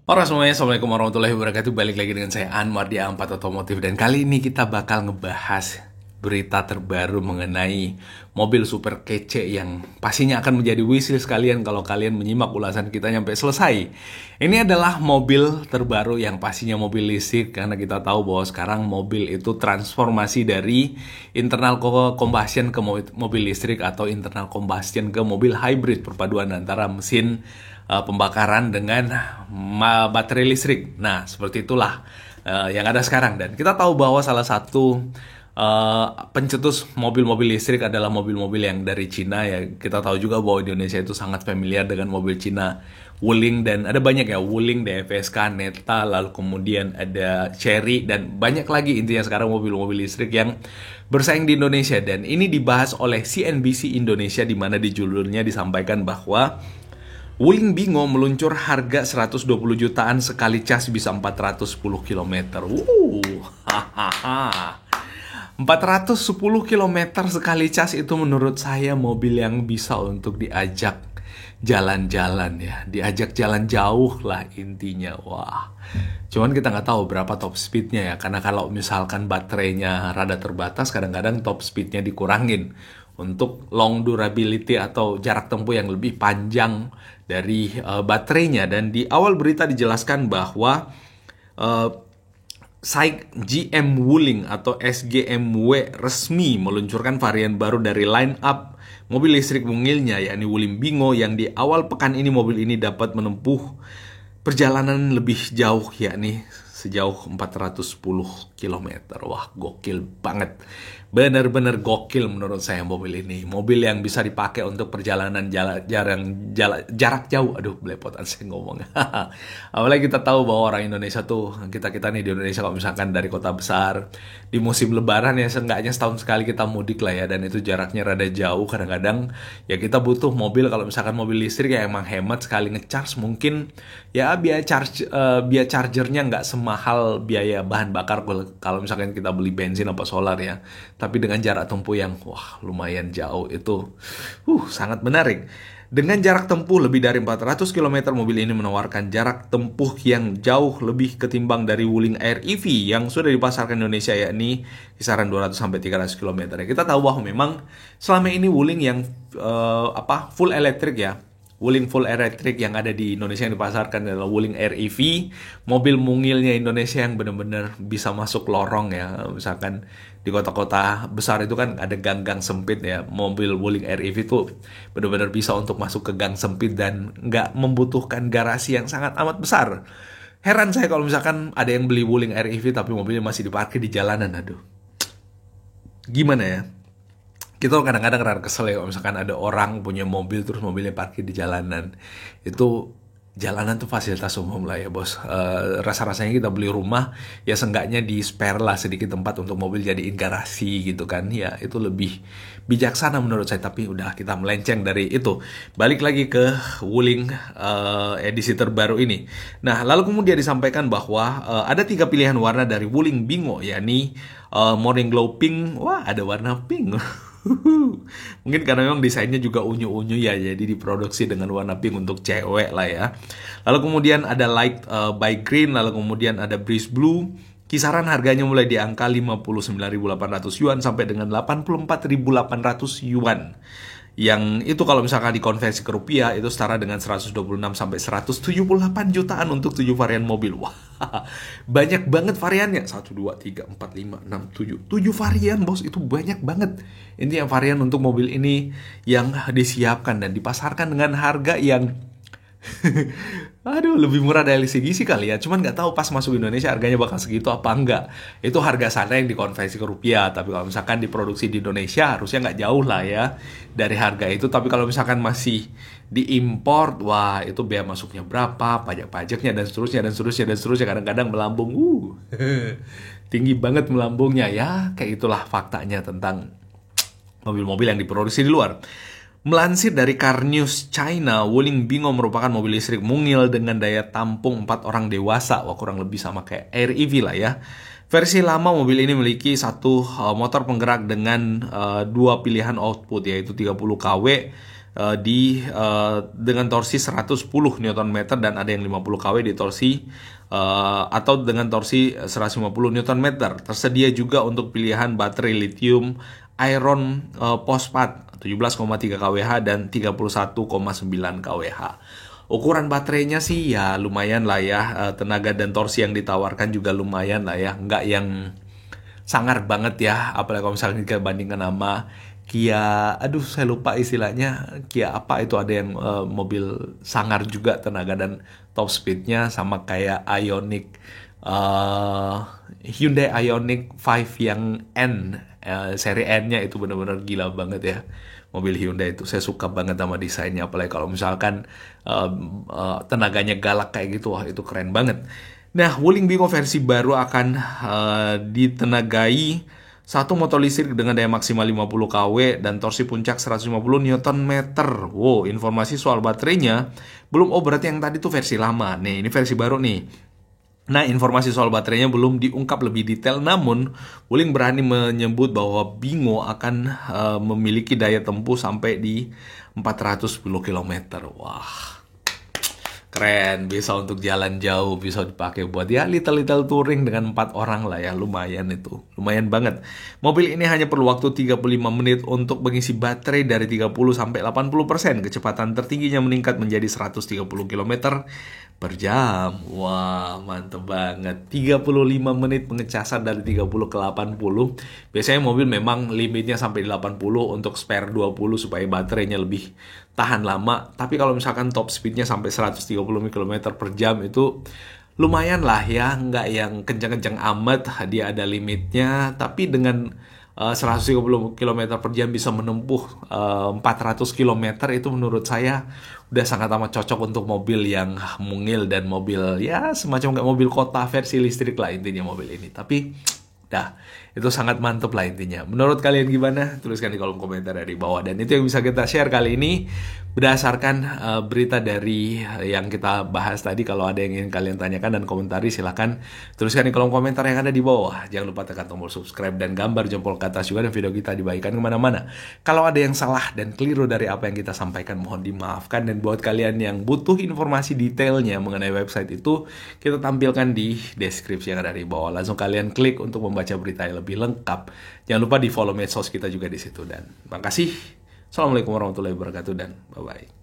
Halo semuanya, Assalamualaikum warahmatullahi wabarakatuh. Balik lagi dengan saya Anwar di A4 Otomotif. Dan kali ini kita bakal ngebahas berita terbaru mengenai mobil super kece yang pastinya akan menjadi wishlist kalian kalau kalian menyimak ulasan kita sampai selesai. Ini adalah mobil terbaru yang pastinya mobil listrik, karena kita tahu bahwa sekarang mobil itu transformasi dari internal combustion ke mobil listrik atau internal combustion ke mobil hybrid, perpaduan antara mesin pembakaran dengan baterai listrik. Nah, seperti itulah yang ada sekarang. Dan kita tahu bahwa salah satu pencetus mobil-mobil listrik adalah mobil-mobil yang dari Cina ya. Kita tahu juga bahwa Indonesia itu sangat familiar dengan mobil Cina, Wuling, dan ada banyak ya, Wuling, DFSK, Neta, lalu kemudian ada Chery, dan banyak lagi intinya sekarang mobil-mobil listrik yang bersaing di Indonesia. Dan ini dibahas oleh CNBC Indonesia, di mana di judulnya disampaikan bahwa Wuling Bingo meluncur harga 120 jutaan, sekali cas bisa 410 km. Hahaha. 410 km sekali cas itu menurut saya mobil yang bisa untuk diajak jalan-jalan ya. Diajak jalan jauh lah intinya. Wah. Cuman kita nggak tahu berapa top speednya ya. Karena kalau misalkan baterainya rada terbatas, kadang-kadang top speednya dikurangin untuk long durability atau jarak tempuh yang lebih panjang dari baterainya. Dan di awal berita dijelaskan bahwa SAIC GM Wuling atau SGMW resmi meluncurkan varian baru dari line up mobil listrik mungilnya, yakni Wuling Bingo, yang di awal pekan ini mobil ini dapat menempuh perjalanan lebih jauh, yakni sejauh 410 km. Wah, gokil banget. Bener-bener gokil menurut saya mobil ini. Mobil yang bisa dipakai untuk perjalanan jarak jauh. Aduh, belepotan saya ngomong. Apalagi kita tahu bahwa orang Indonesia tuh, kita nih di Indonesia kalau misalkan dari kota besar, di musim lebaran ya seenggaknya setahun sekali kita mudik lah ya. Dan itu jaraknya rada jauh. Kadang-kadang ya kita butuh mobil, kalau misalkan mobil listrik ya emang hemat, sekali ngecharge mungkin ya biaya chargernya nggak semahal biaya bahan bakar kalau misalkan kita beli bensin apa solar ya. Tapi dengan jarak tempuh yang wah lumayan jauh itu sangat menarik. Dengan jarak tempuh lebih dari 400 km, mobil ini menawarkan jarak tempuh yang jauh lebih ketimbang dari Wuling Air EV yang sudah dipasarkan Indonesia, yakni kisaran 200-300 km. Kita tahu bahwa memang selama ini Wuling yang full elektrik ya, Wuling full elektrik yang ada di Indonesia yang dipasarkan adalah Wuling Air EV, mobil mungilnya Indonesia yang benar-benar bisa masuk lorong ya. Misalkan di kota-kota besar itu kan ada gang-gang sempit ya. Mobil Wuling Air EV itu benar-benar bisa untuk masuk ke gang sempit dan nggak membutuhkan garasi yang sangat amat besar. Heran saya kalau misalkan ada yang beli Wuling Air EV tapi mobilnya masih diparkir di jalanan. Aduh, gimana ya? Kita kadang-kadang rada kesel ya kalau misalkan ada orang punya mobil terus mobilnya parkir di jalanan. Itu jalanan tuh fasilitas umum lah ya bos. Rasa-rasanya kita beli rumah ya seenggaknya di spare lah sedikit tempat untuk mobil jadiin garasi gitu kan. Ya itu lebih bijaksana menurut saya. Tapi udah, kita melenceng dari itu. Balik lagi ke Wuling edisi terbaru ini. Nah, lalu kemudian disampaikan bahwa ada 3 pilihan warna dari Wuling Bingo, yakni Morning Glow Pink. Wah, ada warna pink. Mungkin karena memang desainnya juga unyu-unyu ya, jadi diproduksi dengan warna pink untuk cewek lah ya. Lalu kemudian ada light by green, lalu kemudian ada breeze blue. Kisaran harganya mulai di angka 59.800 yuan sampai dengan 84.800 yuan. Yang itu kalau misalkan dikonversi ke rupiah itu setara dengan 126 sampai 178 jutaan untuk 7 varian mobil. Wah, banyak banget variannya. 1, 2, 3, 4, 5, 6, 7. 7 varian bos, itu banyak banget. Ini yang varian untuk mobil ini yang disiapkan dan dipasarkan dengan harga yang aduh, lebih murah dari CGC kali ya. Cuman nggak tahu pas masuk Indonesia harganya bakal segitu apa enggak. Itu harga sana yang dikonversi ke rupiah. Tapi kalau misalkan diproduksi di Indonesia harusnya nggak jauh lah ya dari harga itu. Tapi kalau misalkan masih diimpor, wah itu biaya masuknya berapa, pajak-pajaknya dan seterusnya dan seterusnya dan seterusnya. Kadang-kadang melambung. Tinggi banget melambungnya ya. Kayak itulah faktanya tentang mobil-mobil yang diproduksi di luar. Melansir dari Car News China, Wuling Bingo merupakan mobil listrik mungil dengan daya tampung 4 orang dewasa. Wah, kurang lebih sama kayak Air EV lah ya. Versi lama mobil ini memiliki satu motor penggerak dengan 2 pilihan output, yaitu 30 kW dengan torsi 110 Nm dan ada yang 50 kW di torsi atau dengan torsi 150 Nm. Tersedia juga untuk pilihan baterai lithium iron fosfat 17,3 kWh dan 31,9 kWh. Ukuran baterainya sih ya lumayan lah ya, tenaga dan torsi yang ditawarkan juga lumayan lah ya, nggak yang sangar banget ya, apalagi kalau misalnya dibandingkan sama Kia, aduh saya lupa istilahnya, Kia apa itu, ada yang mobil sangar juga tenaga dan top speednya sama kayak Ioniq, Hyundai Ioniq 5 yang N, seri N-nya itu benar-benar gila banget ya. Mobil Hyundai itu saya suka banget sama desainnya, apalagi kalau misalkan tenaganya galak kayak gitu, wah itu keren banget. Nah, Wuling Bingo versi baru akan ditenagai satu motor listrik dengan daya maksimal 50 kW dan torsi puncak 150 Nm. Wow, informasi soal baterainya belum, oh berarti yang tadi tuh versi lama. Nih, ini versi baru nih. Nah, informasi soal baterainya belum diungkap lebih detail, namun Wuling berani menyebut bahwa Bingo akan memiliki daya tempuh sampai di 410 km. Wah, keren, bisa untuk jalan jauh, bisa dipakai buat ya little touring dengan 4 orang lah ya, lumayan itu, lumayan banget. Mobil ini hanya perlu waktu 35 menit untuk mengisi baterai dari 30 sampai 80%. Kecepatan tertingginya meningkat menjadi 130 km per jam. Wah, mantep banget. 35 menit pengecasan dari 30 ke 80. Biasanya mobil memang limitnya sampai 80 untuk spare 20 supaya baterainya lebih tahan lama. Tapi kalau misalkan top speednya sampai 130 km per jam itu lumayan lah ya, nggak yang kencang-kencang amat, dia ada limitnya. Tapi dengan 130 km per jam bisa menempuh 400 km, itu menurut saya udah sangat amat cocok untuk mobil yang mungil dan mobil ya semacam kayak mobil kota versi listrik lah intinya mobil ini. Tapi dah, itu sangat mantep lah intinya. Menurut kalian gimana? Tuliskan di kolom komentar dari bawah. Dan itu yang bisa kita share kali ini berdasarkan berita dari yang kita bahas tadi. Kalau ada yang ingin kalian tanyakan dan komentari, silahkan tuliskan di kolom komentar yang ada di bawah. Jangan lupa tekan tombol subscribe dan gambar jempol ke atas juga, dan video kita dibagikan kemana-mana. Kalau ada yang salah dan keliru dari apa yang kita sampaikan, mohon dimaafkan. Dan buat kalian yang butuh informasi detailnya mengenai website itu, kita tampilkan di deskripsi yang ada di bawah. Langsung kalian klik untuk membaca berita yang lebih lengkap. Jangan lupa di follow medsos kita juga di situ. Dan makasih. Assalamualaikum warahmatullahi wabarakatuh dan bye-bye.